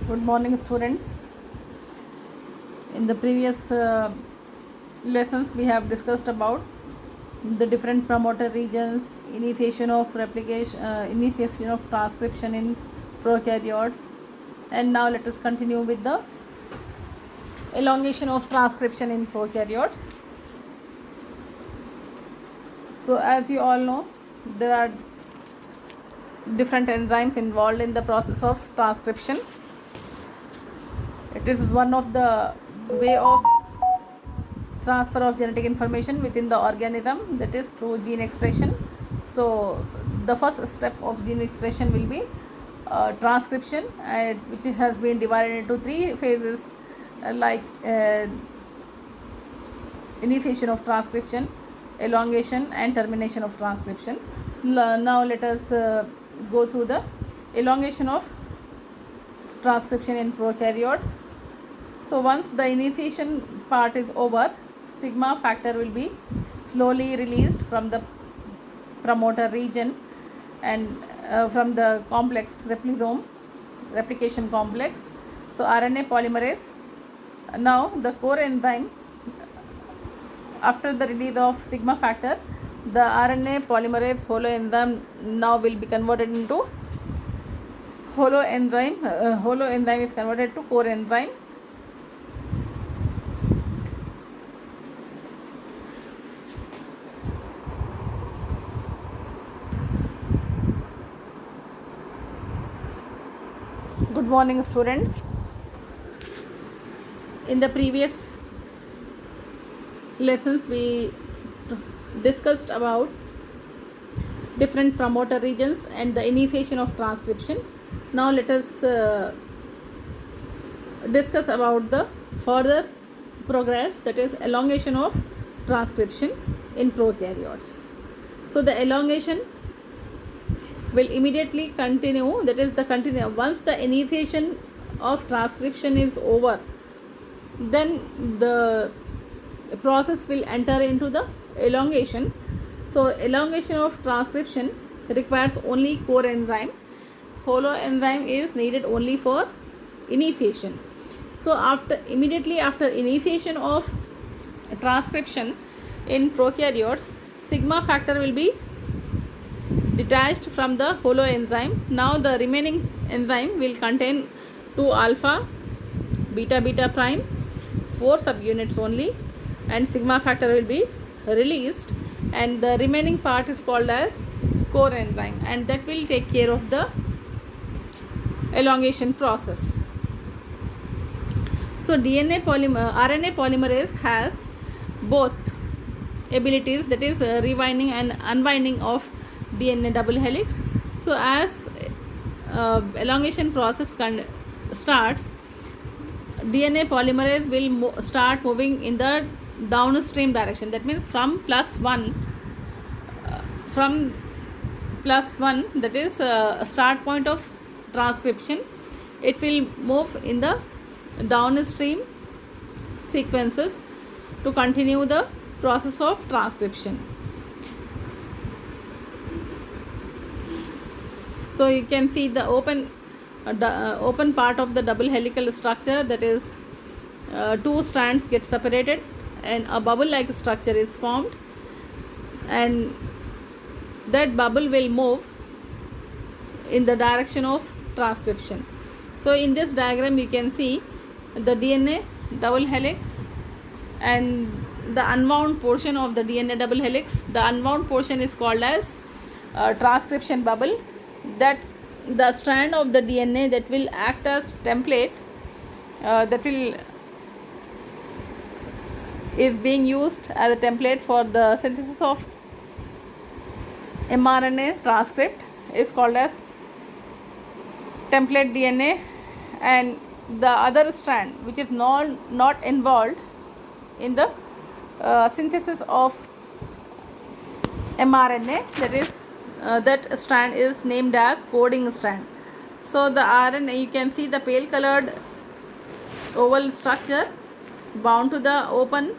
Good morning, students. In the previous lessons, we have discussed about the different promoter regions, initiation of replication, initiation of transcription in prokaryotes, and now let us continue with the elongation of transcription in prokaryotes. So, as you all know, there are different enzymes involved in the process of transcription. It is one of the way of transfer of genetic information within the organism, that is through gene expression. So the first step of gene expression will be transcription, which has been divided into three phases, like initiation of transcription, elongation, and termination of transcription. Now let us go through the elongation of transcription in prokaryotes. So once the initiation part is over, sigma factor will be slowly released from the promoter region and from the complex replisome, replication complex. So RNA polymerase, now the core enzyme, after the release of sigma factor, the RNA polymerase holoenzyme now will be converted into holoenzyme is converted to core enzyme. Good morning, students. In the previous lessons, we discussed about different promoter regions and the initiation of transcription. Now let us discuss about the further progress, that is elongation of transcription in prokaryotes. So the elongation will immediately continue, that is the continue once the initiation of transcription is over, then the process will enter into the elongation. So elongation of transcription requires only core enzyme. Holoenzyme is needed only for initiation. So immediately after initiation of transcription in prokaryotes, sigma factor will be detached from the holoenzyme. Now the remaining enzyme will contain 2 alpha, beta beta prime, 4 subunits only, and sigma factor will be released, and the remaining part is called as core enzyme, and that will take care of the elongation process. So RNA polymerase has both abilities, that is rewinding and unwinding of DNA double helix. So as elongation process starts, DNA polymerase will start moving in the downstream direction. That means from +1, that is a start point of transcription, it will move in the downstream sequences to continue the process of transcription. So you can see the open part of the double helical structure, that is 2 strands get separated and a bubble like structure is formed, and that bubble will move in the direction of transcription. So in this diagram you can see the DNA double helix and the unwound portion of the DNA double helix. The unwound portion is called as transcription bubble, that the strand of the DNA that will act as template, is being used as a template for the synthesis of mRNA transcript, is called as template DNA, and the other strand which is not involved in the synthesis of mRNA, that strand is named as coding strand. So the RNA, you can see the pale colored oval structure bound to the open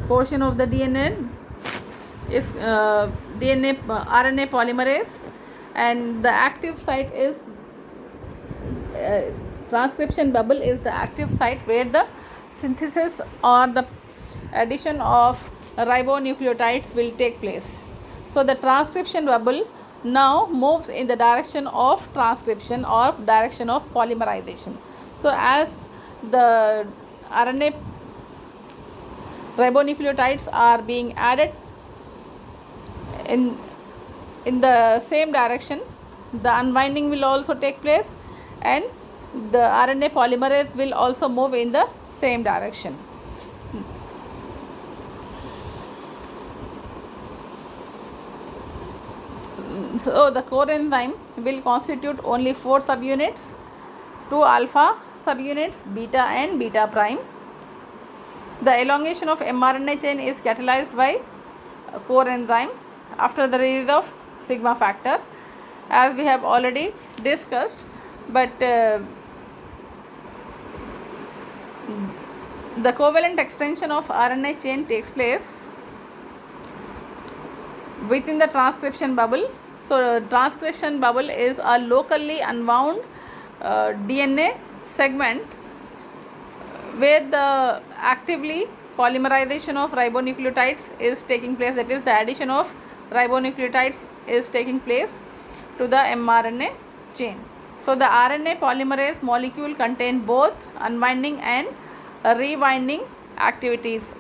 portion of the DNA is RNA polymerase, and the active site is transcription bubble is the active site where the synthesis or the addition of ribonucleotides will take place. So the transcription bubble now moves in the direction of transcription or direction of polymerization. So as the RNA ribonucleotides are being added in the same direction, the unwinding will also take place and the RNA polymerase will also move in the same direction. So the core enzyme will constitute only 4 subunits, 2 alpha subunits, beta and beta prime. The elongation of mRNA chain is catalyzed by core enzyme after the release of sigma factor, as we have already discussed, but the covalent extension of RNA chain takes place within the transcription bubble. So transcription bubble is a locally unwound DNA segment where the actively polymerization of ribonucleotides is taking place, that is the addition of ribonucleotides is taking place to the mRNA chain. So the RNA polymerase molecule contain both unwinding and rewinding activities.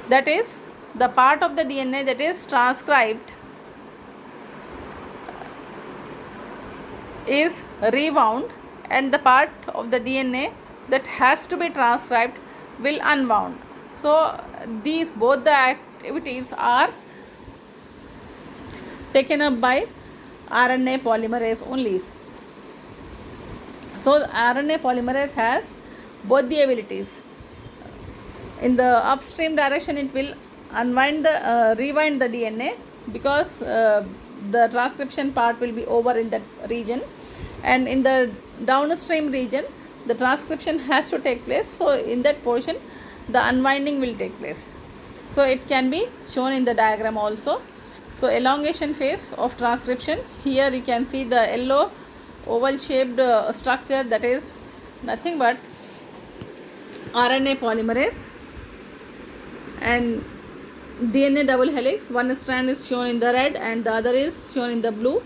That is, the part of the DNA that is transcribed is rewound and the part of the DNA that has to be transcribed will unwound. So these both the activities are taken up by RNA polymerase only. So RNA polymerase has both the abilities. In the upstream direction it will rewind the DNA because the transcription part will be over in that region, and in the downstream region the transcription has to take place, so in that portion the unwinding will take place. So it can be shown in the diagram also. So elongation phase of transcription, here you can see the yellow oval shaped structure, that is nothing but RNA polymerase and DNA double helix. One strand is shown in the red and the other is shown in the blue.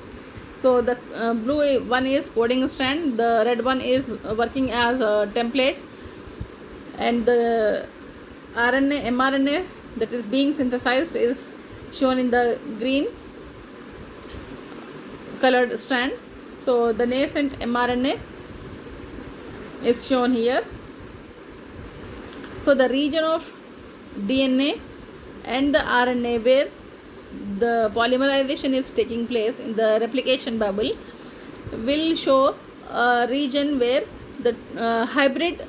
So the blue one is coding strand, the red one is working as a template, and the mRNA that is being synthesized is shown in the green colored strand. So the nascent mRNA is shown here. So the region of DNA and the RNA where the polymerization is taking place in the replication bubble will show a region where the hybrid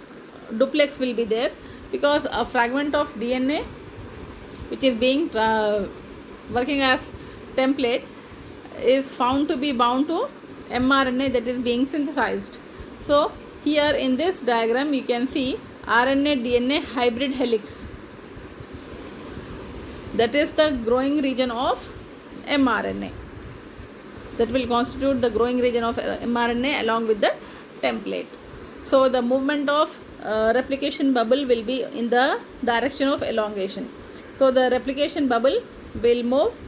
duplex will be there, because a fragment of DNA which is being working as template is found to be bound to mRNA that is being synthesized. So here in this diagram you can see RNA DNA hybrid helix, that is the growing region of mRNA, that will constitute the growing region of mRNA along with the template. So the movement of replication bubble will be in the direction of elongation. So the replication bubble will move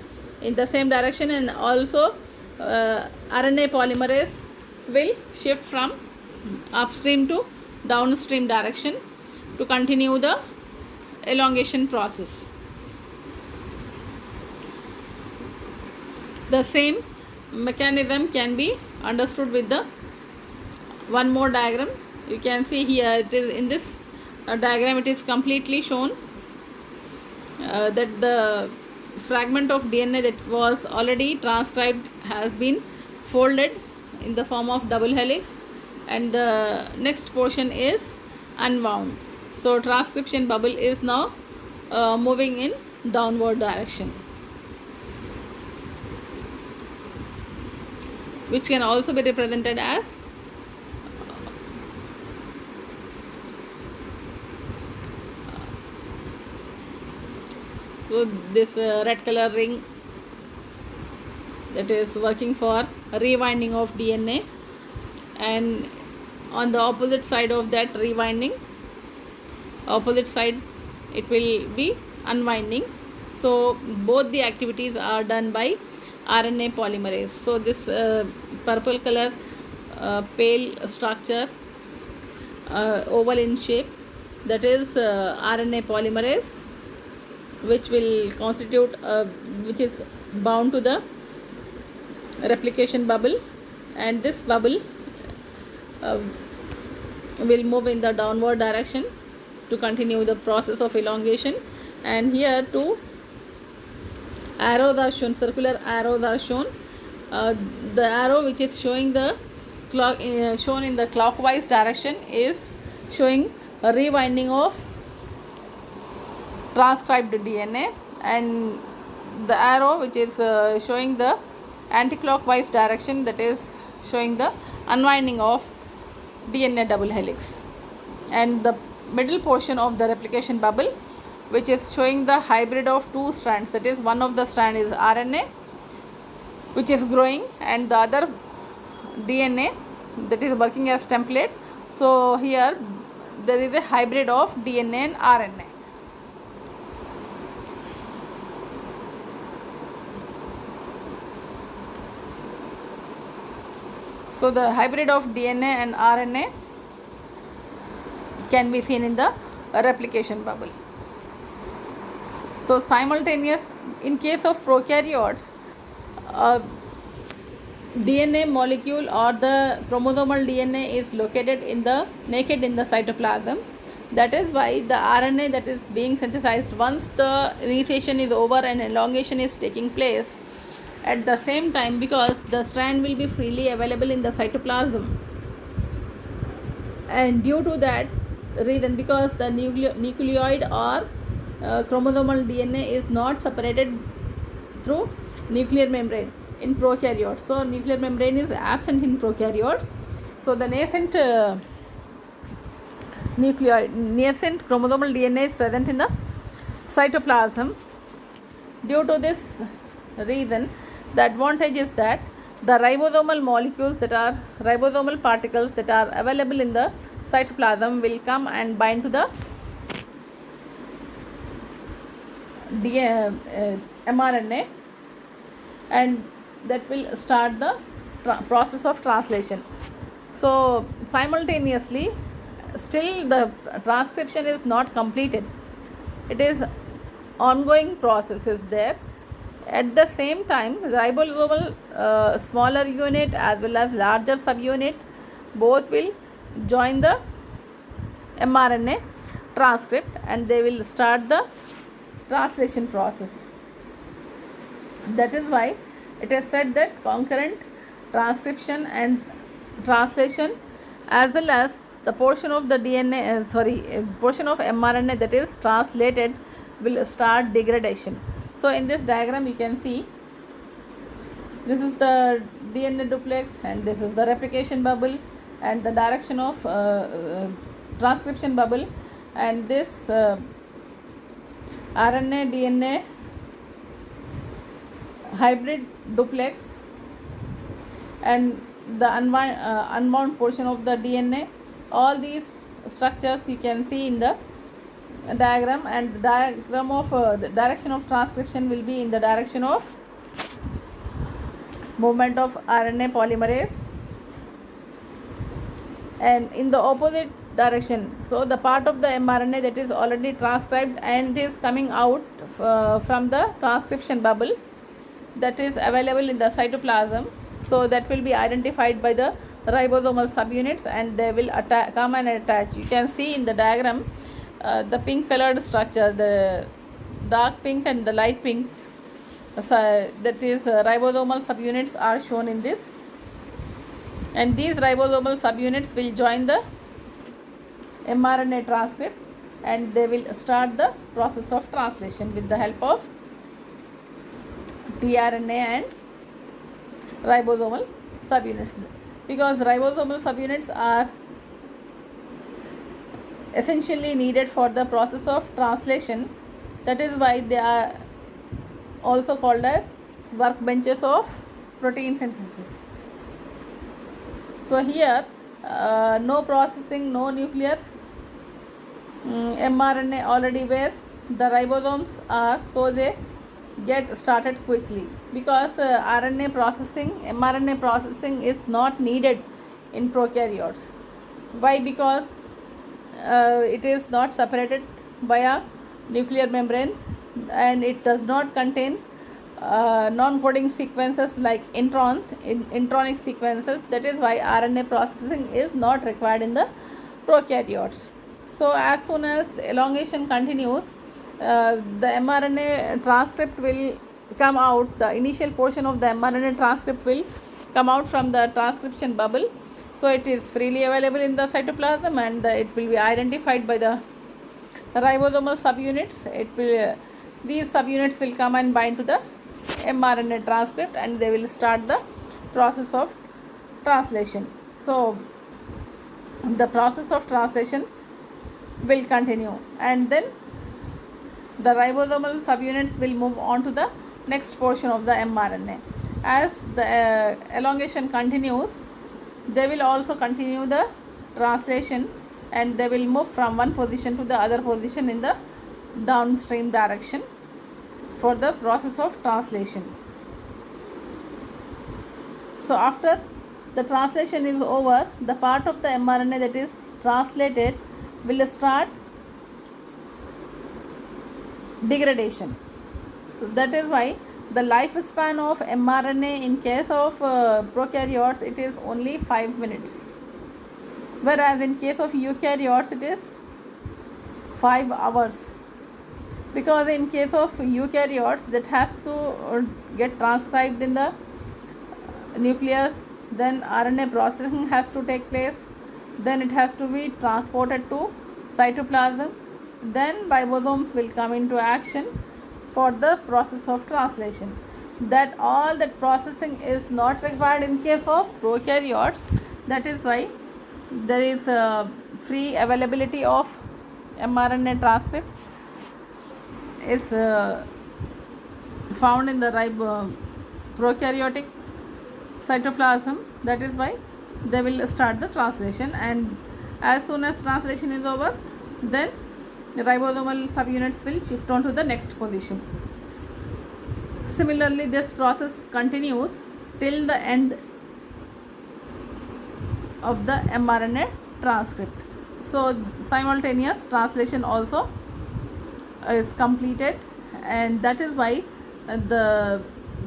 in the same direction, and also RNA polymerase will shift from upstream to downstream direction to continue the elongation process. The same mechanism can be understood with the one more diagram. You can see here it is in this diagram it is completely shown that the fragment of DNA that was already transcribed has been folded in the form of double helix, and the next portion is unwound. So transcription bubble is now moving in downward direction, which can also be represented as so this red color ring that is working for rewinding of DNA, and on the opposite side of that rewinding, opposite side it will be unwinding. So both the activities are done by RNA polymerase. So this purple color pale structure, oval in shape, that is RNA polymerase, which will constitute which is bound to the replication bubble, and this bubble uh, will move in the downward direction to continue the process of elongation. And here two arrows are shown, circular arrows are shown. The arrow which is showing the shown in the clockwise direction is showing a rewinding of transcribed DNA, and the arrow which is showing the anti-clockwise direction, that is showing the unwinding of DNA double helix. And the middle portion of the replication bubble, which is showing the hybrid of two strands, that is one of the strand is RNA which is growing, and the other DNA that is working as template. So here there is a hybrid of DNA and RNA. So the hybrid of DNA and RNA can be seen in the replication bubble. So simultaneous, in case of prokaryotes, DNA molecule or the chromosomal DNA is located in the naked in the cytoplasm. That is why the RNA that is being synthesized, once the initiation is over and elongation is taking place, at the same time, because the strand will be freely available in the cytoplasm, and due to that reason, because the nucleoid or chromosomal DNA is not separated through nuclear membrane in prokaryotes, so nuclear membrane is absent in prokaryotes, so the nascent nascent chromosomal DNA is present in the cytoplasm. Due to this reason, the advantage is that the ribosomal molecules, that are ribosomal particles that are available in the cytoplasm, will come and bind to the mRNA, and that will start the process of translation. So simultaneously, still the transcription is not completed, it is ongoing process is there. At the same time, ribosomal smaller unit as well as larger subunit both will join the mRNA transcript, and they will start the translation process. That is why it is said that concurrent transcription and translation, as well as the portion of the portion of mRNA that is translated, will start degradation. So in this diagram you can see, this is the DNA duplex and this is the replication bubble and the direction of transcription bubble, and this RNA DNA hybrid duplex and the unbound portion of the DNA. All these structures you can see in the diagram, and the diagram of the direction of transcription will be in the direction of movement of RNA polymerase, and in the opposite direction. So the part of the mRNA that is already transcribed and is coming out from the transcription bubble, that is available in the cytoplasm, so that will be identified by the ribosomal subunits, and they will come and attach. You can see in the diagram the pink colored structure, the dark pink and the light pink, that is ribosomal subunits are shown in this, and these ribosomal subunits will join the mRNA transcript, and they will start the process of translation with the help of tRNA and ribosomal subunits. Because ribosomal subunits are essentially needed for the process of translation, that is why they are also called as workbenches of protein synthesis. So here no processing, no nuclear mRNA already where the ribosomes are, so they get started quickly because RNA processing, mRNA processing is not needed in prokaryotes. Why? Because it is not separated by a nuclear membrane and it does not contain non-coding sequences like intronic sequences. That is why RNA processing is not required in the prokaryotes. So as soon as elongation continues, the mRNA transcript will come out. The initial portion of the mRNA transcript will come out from the transcription bubble. So it is freely available in the cytoplasm and it will be identified by the ribosomal subunits. These subunits will come and bind to the mRNA transcript and they will start the process of translation. So the process of translation will continue and then the ribosomal subunits will move on to the next portion of the mRNA. As the elongation continues, they will also continue the translation and they will move from one position to the other position in the downstream direction for the process of translation. So after the translation is over, the part of the mRNA that is translated will start degradation. So that is why the lifespan of mRNA in case of prokaryotes, it is only 5 minutes, whereas in case of eukaryotes it is 5 hours, because in case of eukaryotes that has to get transcribed in the nucleus, then RNA processing has to take place, then it has to be transported to cytoplasm, then ribosomes will come into action for the process of translation. That all that processing is not required in case of prokaryotes. That is why there is a free availability of mRNA transcript is found in the prokaryotic cytoplasm. That is why they will start the translation, and as soon as translation is over, then ribosomal subunits will shift on to the next position. Similarly, this process continues till the end of the mRNA transcript. So simultaneous translation also is completed, and that is why the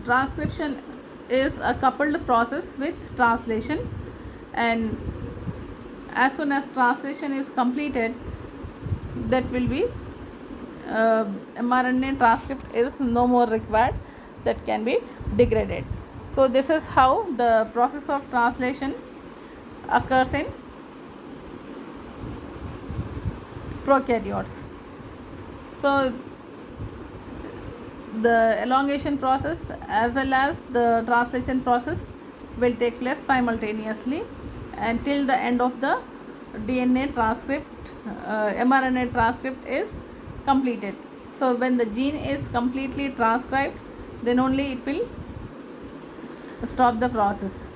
transcription is a coupled process with translation, and as soon as translation is completed, that will be mRNA transcript is no more required, that can be degraded. So this is how the process of translation occurs in prokaryotes. So the elongation process as well as the translation process will take place simultaneously until the end of the DNA transcript, mRNA transcript is completed. So when the gene is completely transcribed, then only it will stop the process.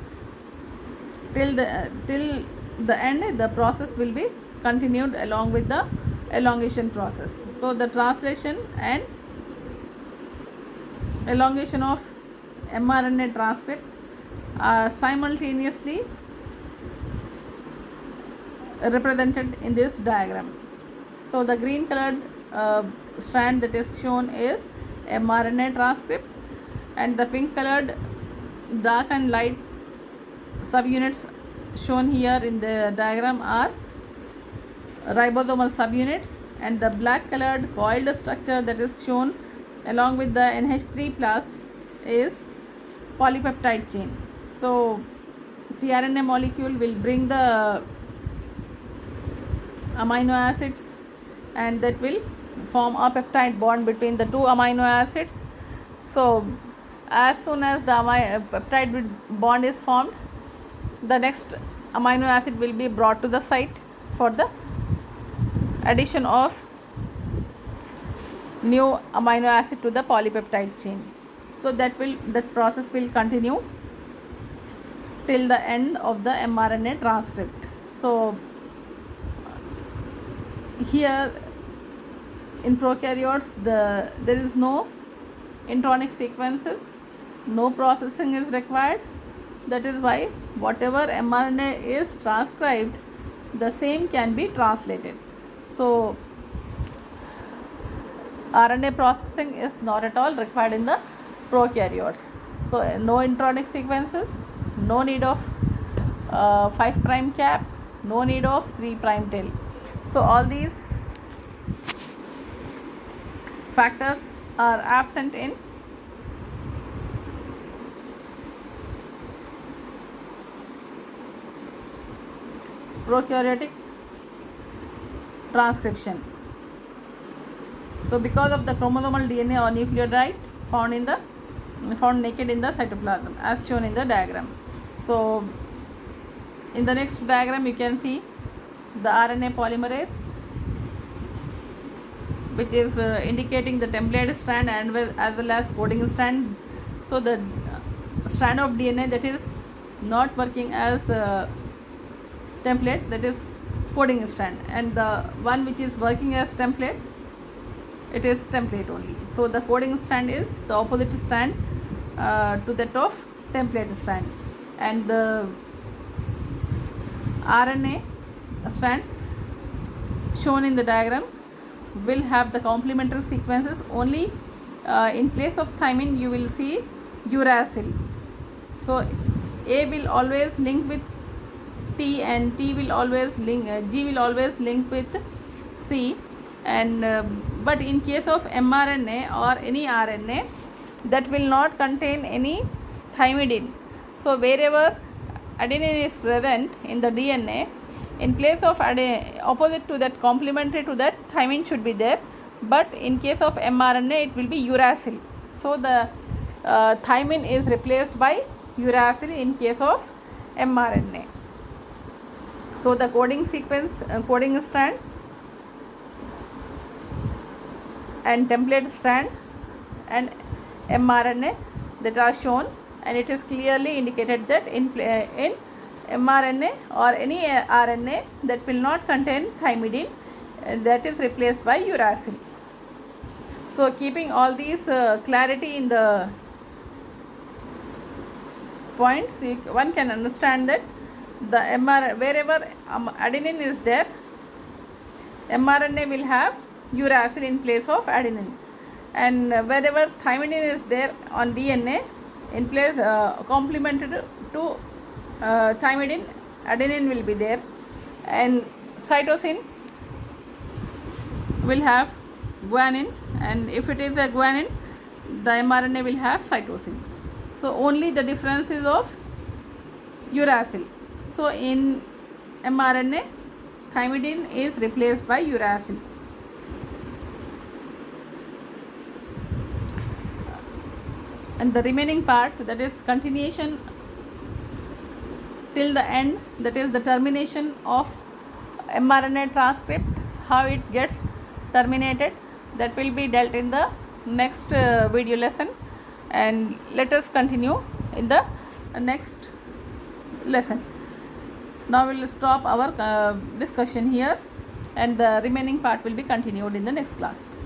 Till the end, the process will be continued along with the elongation process. So the translation and elongation of mRNA transcript are simultaneously represented in this diagram. So the green colored strand that is shown is mRNA transcript, and the pink colored dark and light subunits shown here in the diagram are ribosomal subunits, and the black colored coiled structure that is shown along with the NH3 plus is polypeptide chain. So tRNA molecule will bring the amino acids and that will form a peptide bond between the two amino acids. So as soon as the peptide bond is formed, the next amino acid will be brought to the site for the addition of new amino acid to the polypeptide chain. So that process will continue till the end of the mRNA transcript. So here in prokaryotes there is no intronic sequences, no processing is required. That is why whatever mRNA is transcribed, the same can be translated. So RNA processing is not at all required in the prokaryotes. So no intronic sequences, no need of 5 prime cap, no need of 3 prime tail. So all these factors are absent in prokaryotic transcription. So because of the chromosomal DNA or nucleotide found naked in the cytoplasm, as shown in the diagram. So in the next diagram you can see the RNA polymerase, which is indicating the template strand and as well as coding strand. So the strand of DNA that is not working as template, that is coding strand, and the one which is working as template, it is template only. So the coding strand is the opposite strand to that of template strand, and the RNA strand shown in the diagram will have the complementary sequences only. In place of thymine you will see uracil. So A will always link with T, and T will always link G will always link with C, and but in case of mRNA or any RNA, that will not contain any thymidine. So wherever adenine is present in the DNA, in place of opposite to that, complementary to that, thymine should be there, but in case of mRNA it will be uracil. So the thymine is replaced by uracil in case of mRNA. So the coding sequence, coding strand and template strand and mRNA that are shown, and it is clearly indicated that in mRNA or any RNA that will not contain thymidine, that is replaced by uracil. So keeping all these clarity in the points, one can understand that the wherever adenine is there, mRNA will have uracil in place of adenine, and wherever thymidine is there on DNA, in place complemented to thymidine, adenine will be there, and cytosine will have guanine, and if it is a guanine, the mRNA will have cytosine. So only the difference is of uracil. So in mRNA, thymidine is replaced by uracil. And the remaining part, that is continuation till the end, that is the termination of mRNA transcript, how it gets terminated, that will be dealt in the next video lesson, and let us continue in the next lesson. Now we will stop our discussion here, and the remaining part will be continued in the next class.